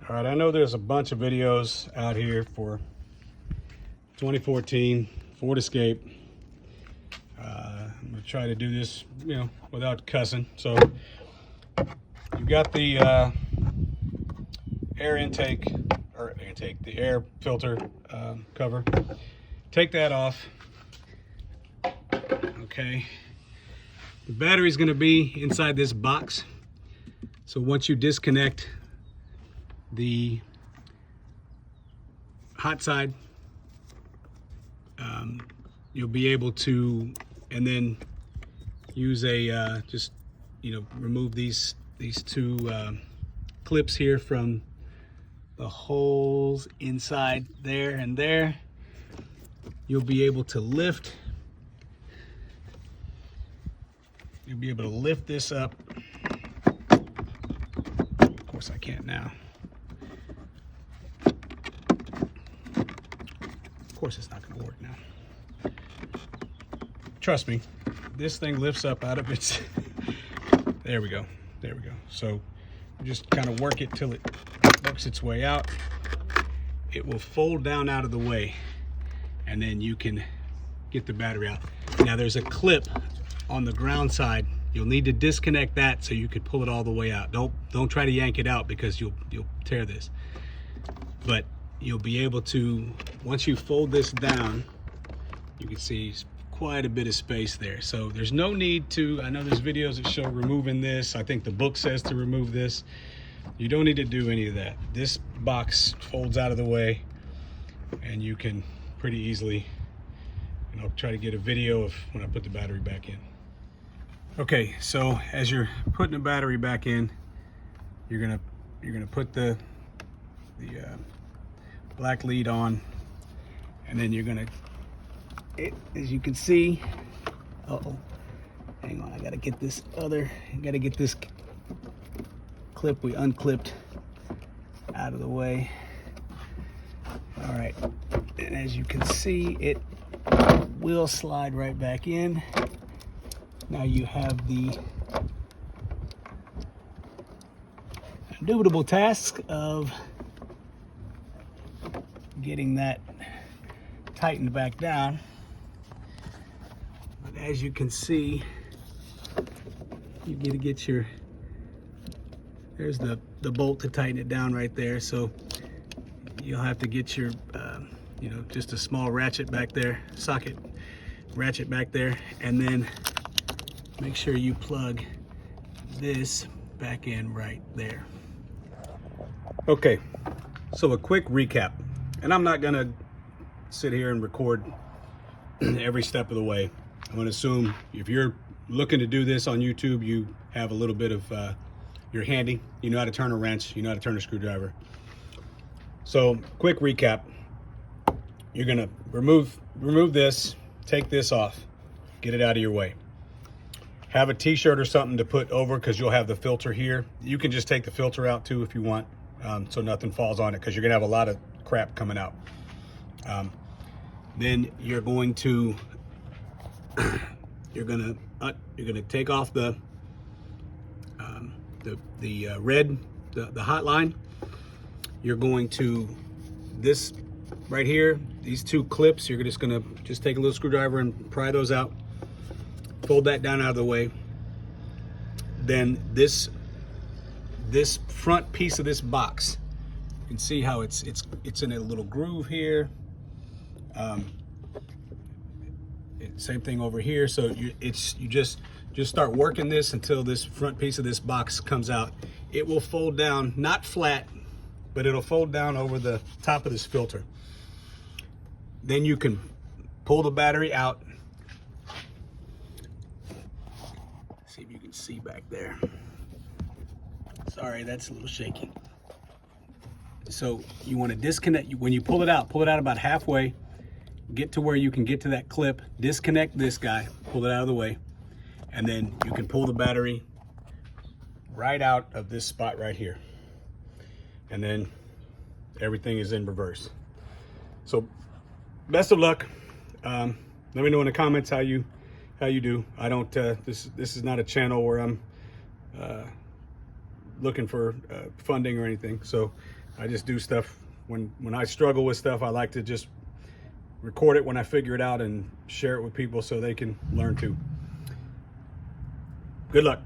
All right, I know there's a bunch of videos out here for 2014 Ford Escape. I'm gonna try to do this, without cussing. So you've got the the air filter cover. Take that off. Okay. The battery's gonna be inside this box. So once you disconnect the hot side, you'll be able to, and then use a remove these two clips here from the holes inside there and there. You'll be able to lift. You'll be able to lift this up. Of course, I can't now. Of course, it's not going to work now. Trust me, this thing lifts up out of its. There we go. There we go. So just kind of work it till it works its way out. It will fold down out of the way, and then you can get the battery out. Now there's a clip on the ground side. You'll need to disconnect that so you can pull it all the way out. Don't try to yank it out because you'll tear this. But you'll be able to, once you fold this down, you can see quite a bit of space there. So there's no need to, I know there's videos that show removing this. I think the book says to remove this. You don't need to do any of that. This box folds out of the way, and you can pretty easily, try to get a video of when I put the battery back in. Okay, so as you're putting the battery back in, you're gonna put the black lead on, and then you're gonna, as you can see, hang on, I gotta get this clip we unclipped out of the way. All right, and as you can see, it will slide right back in. Now you have the indubitable task of getting that tightened back down. But as you can see, you get to get your, there's the bolt to tighten it down right there. So you'll have to get your, just a small ratchet back there, socket ratchet back there, and then make sure you plug this back in right there. Okay, so a quick recap, and I'm not gonna sit here and record every step of the way. I'm gonna assume if you're looking to do this on YouTube, you have a little bit of, you're handy, you know how to turn a wrench, you know how to turn a screwdriver. So quick recap, you're gonna remove this, take this off, get it out of your way. Have a t-shirt or something to put over, because you'll have the filter here. You can just take the filter out too if you want, so nothing falls on it, because you're gonna have a lot of crap coming out. Then you're going to you're gonna take off the red, the hot line. You're going to, this right here, these two clips, you're just gonna take a little screwdriver and pry those out. Fold that down out of the way. Then this front piece of this box, you can see how it's in a little groove here. Same thing over here. So you just start working this until this front piece of this box comes out. It will fold down, not flat, but it'll fold down over the top of this filter. Then you can pull the battery out. See if you can see back there. Sorry, that's a little shaky. So you want to disconnect, when you pull it out about halfway, get to where you can get to that clip, disconnect this guy, pull it out of the way, and then you can pull the battery right out of this spot right here. And then everything is in reverse. So best of luck. Let me know in the comments how you do. I don't, this is not a channel where I'm looking for funding or anything. So I just do stuff when I struggle with stuff. I like to just record it when I figure it out and share it with people so they can learn too. Good luck.